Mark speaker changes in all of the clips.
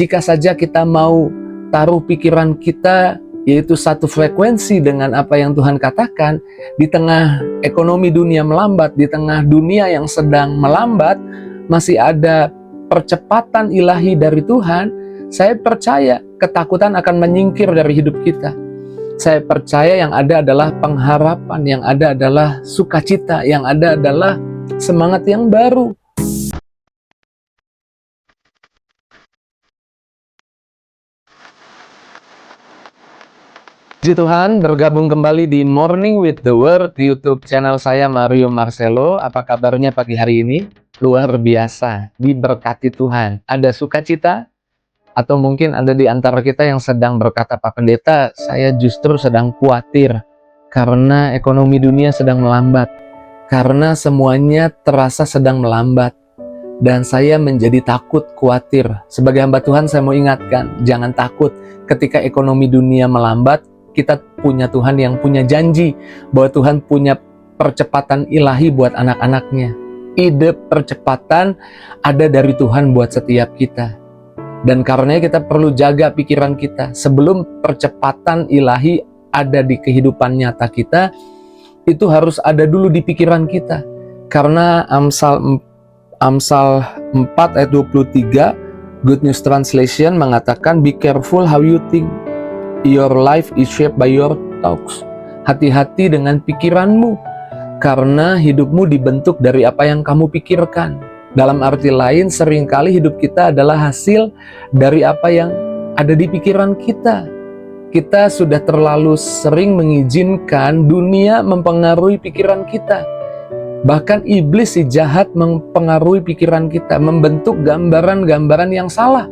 Speaker 1: Jika saja kita mau taruh pikiran kita yaitu satu frekuensi dengan apa yang Tuhan katakan, di tengah ekonomi dunia melambat, di tengah dunia yang sedang melambat, masih ada percepatan ilahi dari Tuhan. Saya percaya ketakutan akan menyingkir dari hidup kita. Saya percaya yang ada adalah pengharapan, yang ada adalah sukacita, yang ada adalah semangat yang baru. Puji Tuhan, bergabung kembali di Morning with the Word di YouTube channel saya, Mario Marcelo. Apa kabarnya pagi hari ini? Luar biasa, diberkati Tuhan. Ada sukacita? Atau mungkin ada di antara kita yang sedang berkata, Pak Pendeta, saya justru sedang khawatir karena ekonomi dunia sedang melambat. Karena semuanya terasa sedang melambat. Dan saya menjadi takut, khawatir. Sebagai hamba Tuhan, saya mau ingatkan, jangan takut ketika ekonomi dunia melambat. Kita punya Tuhan yang punya janji bahwa Tuhan punya percepatan ilahi buat anak-anaknya. Ide percepatan ada dari Tuhan buat setiap kita. Dan karenanya kita perlu jaga pikiran kita. Sebelum percepatan ilahi ada di kehidupan nyata kita, itu harus ada dulu di pikiran kita. Karena Amsal 4 ayat 23, Good News Translation mengatakan, be careful how you think. Your life is shaped by your thoughts. Hati-hati dengan pikiranmu, karena hidupmu dibentuk dari apa yang kamu pikirkan. Dalam arti lain, seringkali hidup kita adalah hasil dari apa yang ada di pikiran kita. Kita sudah terlalu sering mengizinkan dunia mempengaruhi pikiran kita. Bahkan iblis si jahat mempengaruhi pikiran kita, membentuk gambaran-gambaran yang salah.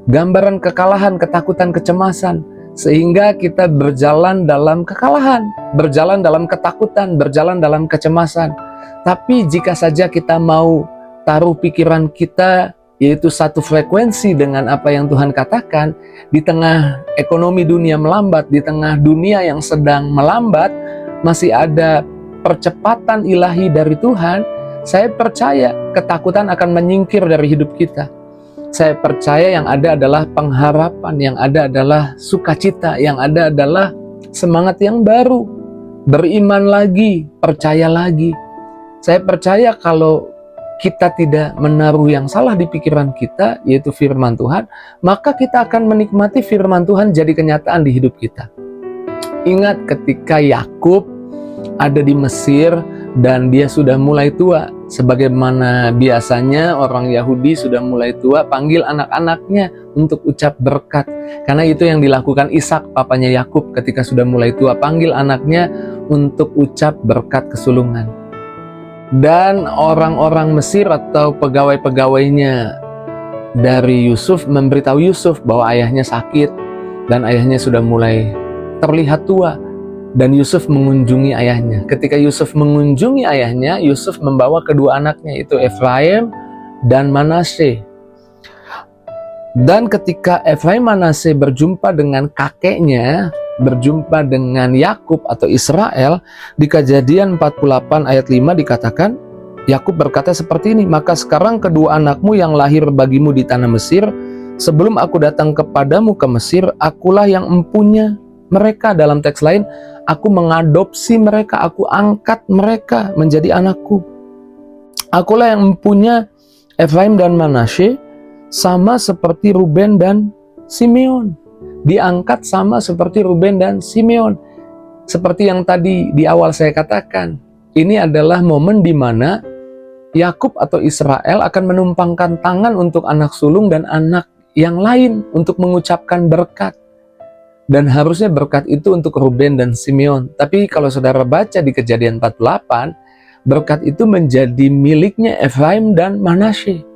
Speaker 1: Gambaran kekalahan, ketakutan, kecemasan. Sehingga kita berjalan dalam kekalahan, berjalan dalam ketakutan, berjalan dalam kecemasan. Tapi jika saja kita mau taruh pikiran kita yaitu satu frekuensi dengan apa yang Tuhan katakan, di tengah ekonomi dunia melambat, di tengah dunia yang sedang melambat, masih ada percepatan ilahi dari Tuhan. Saya percaya ketakutan akan menyingkir dari hidup kita. Saya percaya yang ada adalah pengharapan, yang ada adalah sukacita, yang ada adalah semangat yang baru. Beriman lagi, percaya lagi. Saya percaya kalau kita tidak menaruh yang salah di pikiran kita, yaitu firman Tuhan, maka kita akan menikmati firman Tuhan jadi kenyataan di hidup kita. Ingat ketika Yakub ada di Mesir dan dia sudah mulai tua. Sebagaimana biasanya orang Yahudi sudah mulai tua, panggil anak-anaknya untuk ucap berkat. Karena itu yang dilakukan Ishak, papanya Yakub, ketika sudah mulai tua, panggil anaknya untuk ucap berkat kesulungan. Dan orang-orang Mesir atau pegawai-pegawainya dari Yusuf memberitahu Yusuf bahwa ayahnya sakit dan ayahnya sudah mulai terlihat tua. Dan Yusuf mengunjungi ayahnya. Ketika Yusuf mengunjungi ayahnya, Yusuf membawa kedua anaknya, itu Efraim dan Manasye. Dan ketika Efraim Manasye berjumpa dengan kakeknya, berjumpa dengan Yakub atau Israel, di Kejadian 48 ayat 5 dikatakan, Yakub berkata seperti ini, maka sekarang kedua anakmu yang lahir bagimu di tanah Mesir, sebelum aku datang kepadamu ke Mesir, akulah yang empunya mereka. Dalam teks lain, aku mengadopsi mereka, aku angkat mereka menjadi anakku. Akulah yang mempunyai Efraim dan Manasye, sama seperti Ruben dan Simeon. Diangkat sama seperti Ruben dan Simeon. Seperti yang tadi di awal saya katakan, ini adalah momen di mana Yakub atau Israel akan menumpangkan tangan untuk anak sulung dan anak yang lain untuk mengucapkan berkat. Dan harusnya berkat itu untuk Ruben dan Simeon. Tapi kalau saudara baca di Kejadian 48, berkat itu menjadi miliknya Efraim dan Manasye.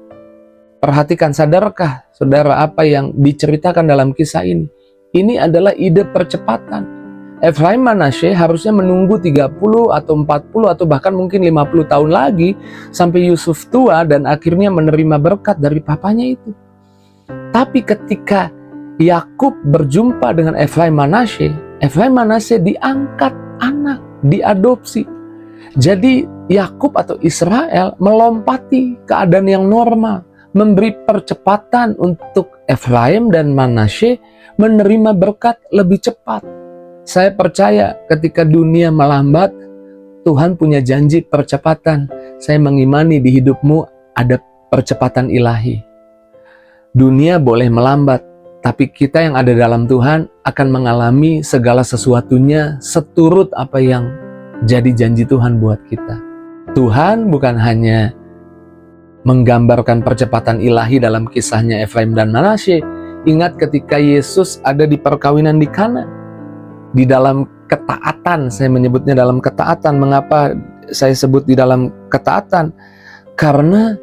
Speaker 1: Perhatikan, sadarkah saudara apa yang diceritakan dalam kisah ini? Ini adalah ide percepatan. Efraim Manasye harusnya menunggu 30 atau 40 atau bahkan mungkin 50 tahun lagi sampai Yusuf tua dan akhirnya menerima berkat dari papanya itu. Tapi ketika Yakub berjumpa dengan Efraim Manasye diangkat anak, diadopsi. Jadi Yakub atau Israel melompati keadaan yang normal, memberi percepatan untuk Efraim dan Manasye menerima berkat lebih cepat. Saya percaya ketika dunia melambat, Tuhan punya janji percepatan. Saya mengimani di hidupmu ada percepatan ilahi. Dunia boleh melambat, tapi kita yang ada dalam Tuhan akan mengalami segala sesuatunya seturut apa yang jadi janji Tuhan buat kita. Tuhan bukan hanya menggambarkan percepatan ilahi dalam kisahnya Efraim dan Manasye. Ingat ketika Yesus ada di perkawinan di Kana, di dalam ketaatan, saya menyebutnya dalam ketaatan. Mengapa saya sebut di dalam ketaatan? Karena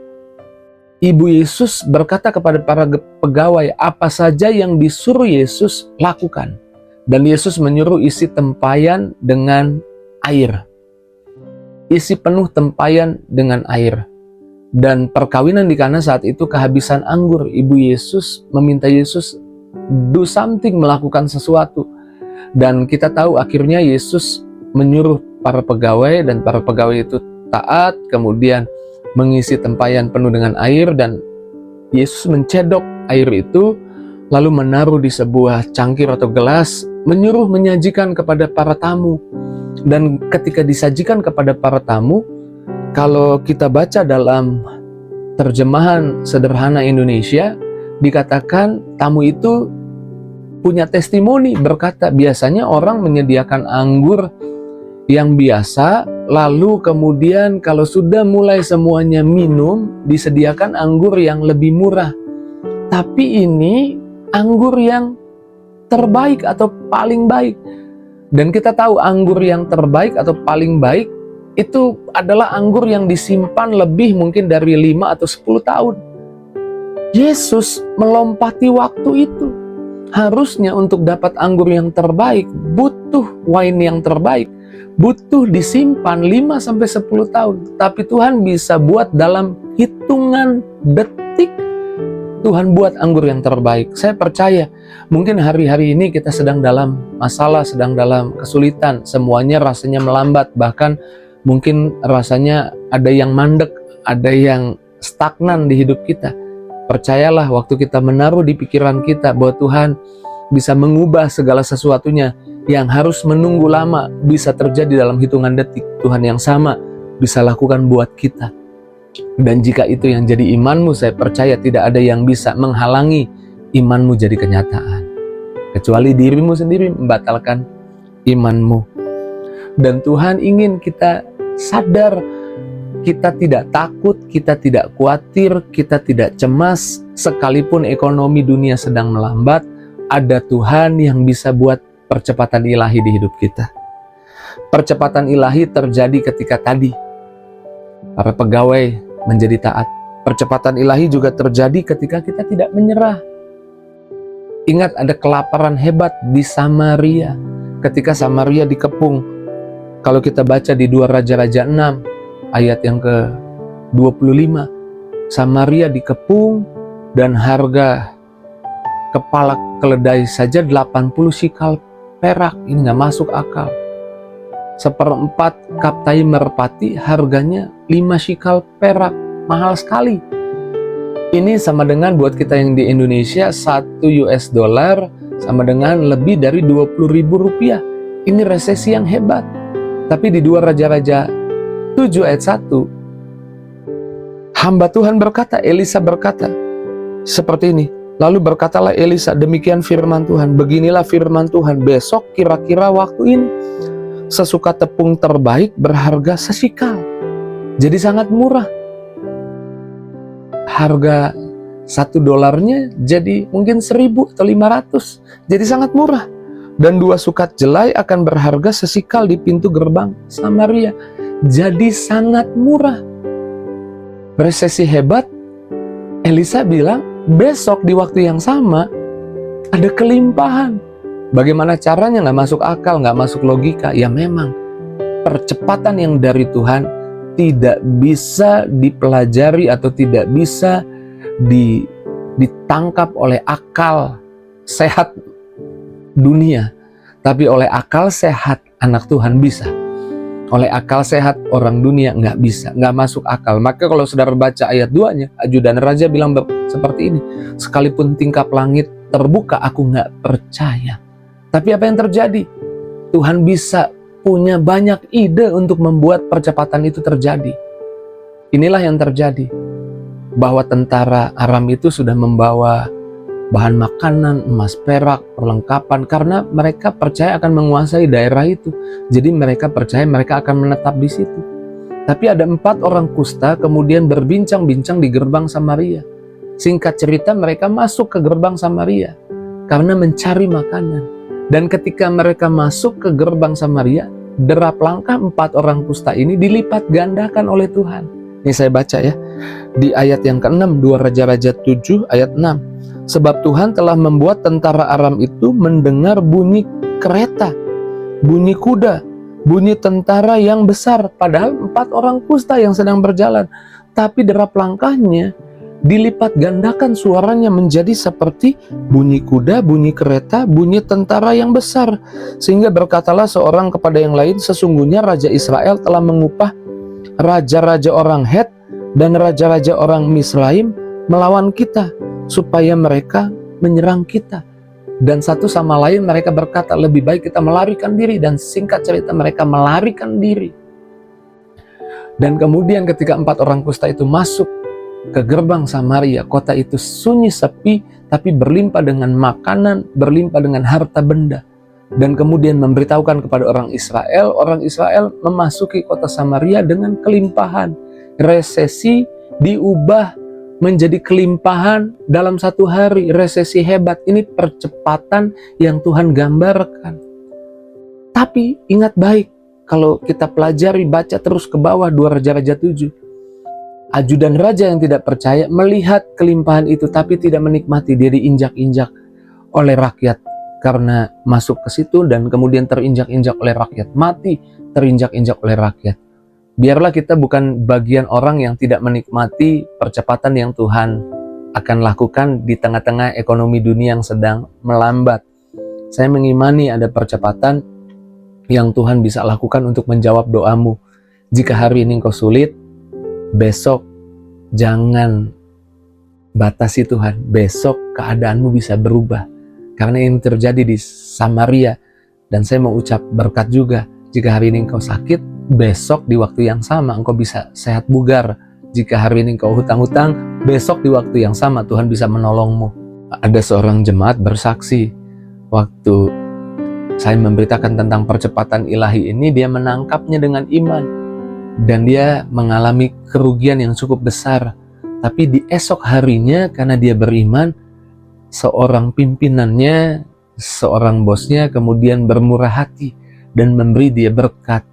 Speaker 1: Ibu Yesus berkata kepada para pegawai, apa saja yang disuruh Yesus lakukan. Dan Yesus menyuruh isi tempayan dengan air. Isi penuh tempayan dengan air. Dan perkawinan di Kana saat itu kehabisan anggur. Ibu Yesus meminta Yesus do something, melakukan sesuatu. Dan kita tahu akhirnya Yesus menyuruh para pegawai, dan para pegawai itu taat, kemudian mengisi tempayan penuh dengan air, dan Yesus mencedok air itu, lalu menaruh di sebuah cangkir atau gelas, menyuruh menyajikan kepada para tamu. Dan ketika disajikan kepada para tamu, kalau kita baca dalam terjemahan sederhana Indonesia, dikatakan tamu itu punya testimoni, berkata biasanya orang menyediakan anggur yang biasa, lalu kemudian kalau sudah mulai semuanya minum, disediakan anggur yang lebih murah. Tapi ini anggur yang terbaik atau paling baik. Dan kita tahu anggur yang terbaik atau paling baik itu adalah anggur yang disimpan lebih mungkin dari 5 atau 10 tahun. Yesus melompati waktu itu. Harusnya untuk dapat anggur yang terbaik, butuh wine yang terbaik, butuh disimpan 5 sampai 10 tahun. Tapi Tuhan bisa buat dalam hitungan detik. Tuhan buat anggur yang terbaik. Saya percaya mungkin hari-hari ini kita sedang dalam masalah, sedang dalam kesulitan, semuanya rasanya melambat, bahkan mungkin rasanya ada yang mandek, ada yang stagnan di hidup kita. Percayalah, waktu kita menaruh di pikiran kita bahwa Tuhan bisa mengubah segala sesuatunya yang harus menunggu lama, bisa terjadi dalam hitungan detik. Tuhan yang sama bisa lakukan buat kita. Dan jika itu yang jadi imanmu, saya percaya tidak ada yang bisa menghalangi imanmu jadi kenyataan, kecuali dirimu sendiri membatalkan imanmu. Dan Tuhan ingin kita sadar, kita tidak takut, kita tidak khawatir, kita tidak cemas. Sekalipun ekonomi dunia sedang melambat, ada Tuhan yang bisa buat percepatan ilahi di hidup kita. Percepatan ilahi terjadi ketika tadi para pegawai menjadi taat. Percepatan ilahi juga terjadi ketika kita tidak menyerah. Ingat, ada kelaparan hebat di Samaria. Ketika Samaria dikepung, kalau kita baca di 2 Raja-Raja 6 ayat yang ke-25, Samaria dikepung dan harga kepala keledai saja 80 sikal perak. Ini nggak masuk akal. 1/4 kaptai merpati harganya 5 sikal perak. Mahal sekali. Ini sama dengan buat kita yang di Indonesia, 1 US dollar sama dengan lebih dari 20.000 rupiah. Ini resesi yang hebat. Tapi di 2 Raja-Raja 7 ayat 1, hamba Tuhan berkata, Elisa berkata seperti ini. Lalu berkatalah Elisa, demikian firman Tuhan, beginilah firman Tuhan, besok kira-kira waktu ini sesuka tepung terbaik berharga sesikal. Jadi sangat murah. Harga 1 dolarnya jadi mungkin 1.000 atau 500. Jadi sangat murah. Dan 2 sukat jelai akan berharga sesikal di pintu gerbang Samaria. Jadi sangat murah. Resesi hebat. Elisa bilang, besok di waktu yang sama ada kelimpahan. Bagaimana caranya? Nggak masuk akal, nggak masuk logika. Ya memang, percepatan yang dari Tuhan tidak bisa dipelajari atau tidak bisa ditangkap oleh akal sehat dunia, tapi oleh akal sehat anak Tuhan bisa. Oleh akal sehat orang dunia nggak bisa, nggak masuk akal. Maka kalau saudara baca ayat 2-nya, ajudan raja bilang seperti ini, sekalipun tingkap langit terbuka, aku nggak percaya. Tapi apa yang terjadi? Tuhan bisa punya banyak ide untuk membuat percepatan itu terjadi. Inilah yang terjadi, bahwa tentara Aram itu sudah membawa bahan makanan, emas, perak, perlengkapan, karena mereka percaya akan menguasai daerah itu. Jadi mereka percaya mereka akan menetap di situ. Tapi ada 4 orang kusta kemudian berbincang-bincang di gerbang Samaria. Singkat cerita, mereka masuk ke gerbang Samaria karena mencari makanan. Dan ketika mereka masuk ke gerbang Samaria, derap langkah 4 orang kusta ini dilipat gandakan oleh Tuhan. Ini saya baca ya, di ayat yang ke-6, 2 Raja-Raja 7 ayat 6. Sebab Tuhan telah membuat tentara Aram itu mendengar bunyi kereta, bunyi kuda, bunyi tentara yang besar. Padahal 4 orang kusta yang sedang berjalan. Tapi derap langkahnya dilipat gandakan suaranya menjadi seperti bunyi kuda, bunyi kereta, bunyi tentara yang besar. Sehingga berkatalah seorang kepada yang lain, sesungguhnya Raja Israel telah mengupah raja-raja orang Het dan raja-raja orang Misraim melawan kita, supaya mereka menyerang kita. Dan satu sama lain mereka berkata, lebih baik kita melarikan diri. Dan singkat cerita, mereka melarikan diri. Dan kemudian ketika 4 orang kusta itu masuk ke gerbang Samaria, kota itu sunyi sepi, tapi berlimpah dengan makanan, berlimpah dengan harta benda. Dan kemudian memberitahukan kepada orang Israel memasuki kota Samaria dengan kelimpahan. Resesi diubah menjadi kelimpahan dalam 1 hari, resesi hebat. Ini percepatan yang Tuhan gambarkan. Tapi ingat baik, kalau kita pelajari, baca terus ke bawah 2 Raja-Raja 7. Ajudan raja yang tidak percaya melihat kelimpahan itu, tapi tidak menikmati. Dia diinjak-injak oleh rakyat karena masuk ke situ, dan kemudian terinjak-injak oleh rakyat, mati terinjak-injak oleh rakyat. Biarlah kita bukan bagian orang yang tidak menikmati percepatan yang Tuhan akan lakukan di tengah-tengah ekonomi dunia yang sedang melambat. Saya mengimani ada percepatan yang Tuhan bisa lakukan untuk menjawab doamu. Jika hari ini engkau sulit, besok jangan batasi Tuhan. Besok keadaanmu bisa berubah. Karena ini terjadi di Samaria. Dan saya mau ucap berkat juga. Jika hari ini engkau sakit, besok di waktu yang sama engkau bisa sehat bugar. Jika hari ini engkau hutang-hutang, besok di waktu yang sama Tuhan bisa menolongmu. Ada seorang jemaat bersaksi, waktu saya memberitakan tentang percepatan ilahi ini, dia menangkapnya dengan iman. Dan dia mengalami kerugian yang cukup besar. Tapi di esok harinya, karena dia beriman, seorang pimpinannya, seorang bosnya kemudian bermurah hati dan memberi dia berkat.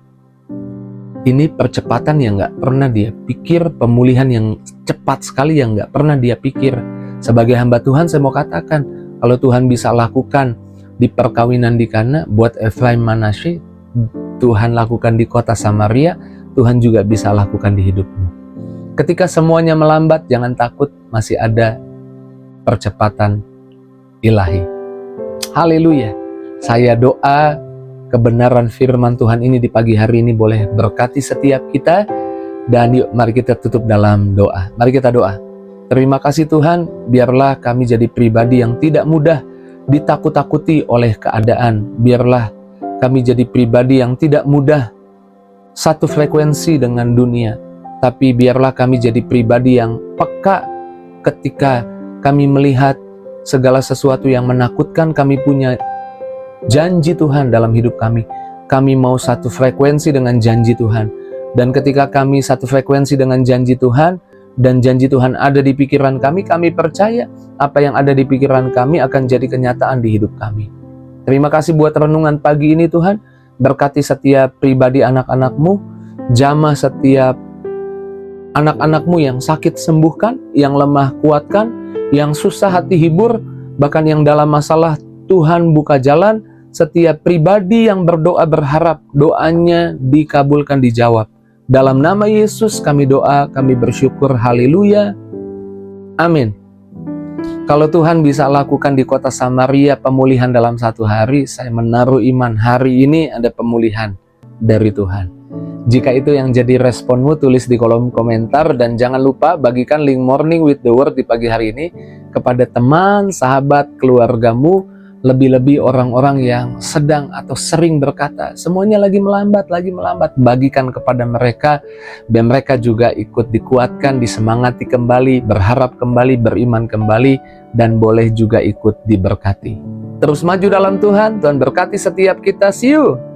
Speaker 1: Ini percepatan yang gak pernah dia pikir, pemulihan yang cepat sekali yang gak pernah dia pikir. Sebagai hamba Tuhan, saya mau katakan, kalau Tuhan bisa lakukan di perkawinan di Kana buat Efraim Manasye, Tuhan lakukan di kota Samaria, Tuhan juga bisa lakukan di hidupmu. Ketika semuanya melambat, jangan takut, masih ada percepatan ilahi. Haleluya. Saya doa kebenaran firman Tuhan ini di pagi hari ini boleh berkati setiap kita. Dan yuk, mari kita tutup dalam doa. Mari kita doa. Terima kasih Tuhan, biarlah kami jadi pribadi yang tidak mudah ditakut-takuti oleh keadaan. Biarlah kami jadi pribadi yang tidak mudah satu frekuensi dengan dunia. Tapi biarlah kami jadi pribadi yang peka ketika kami melihat segala sesuatu yang menakutkan. Kami punya janji Tuhan dalam hidup kami. Kami mau satu frekuensi dengan janji Tuhan. Dan ketika kami satu frekuensi dengan janji Tuhan, dan janji Tuhan ada di pikiran kami percaya apa yang ada di pikiran kami akan jadi kenyataan di hidup kami. Terima kasih buat renungan pagi ini Tuhan. Berkati setiap pribadi anak-anak-Mu. Jamah setiap anak-anak-Mu yang sakit sembuhkan, yang lemah kuatkan, yang susah hati hibur, bahkan yang dalam masalah Tuhan buka jalan. Setiap pribadi yang berdoa berharap doanya dikabulkan, dijawab. Dalam nama Yesus kami doa, kami bersyukur. Haleluya. Amin. Kalau Tuhan bisa lakukan di kota Samaria pemulihan dalam 1 hari, saya menaruh iman hari ini ada pemulihan dari Tuhan. Jika itu yang jadi responmu, tulis di kolom komentar, dan jangan lupa bagikan link Morning with the Word di pagi hari ini kepada teman, sahabat, keluargamu, lebih-lebih orang-orang yang sedang atau sering berkata, semuanya lagi melambat, bagikan kepada mereka, biar mereka juga ikut dikuatkan, disemangati kembali, berharap kembali, beriman kembali, dan boleh juga ikut diberkati. Terus maju dalam Tuhan, Tuhan berkati setiap kita, see you!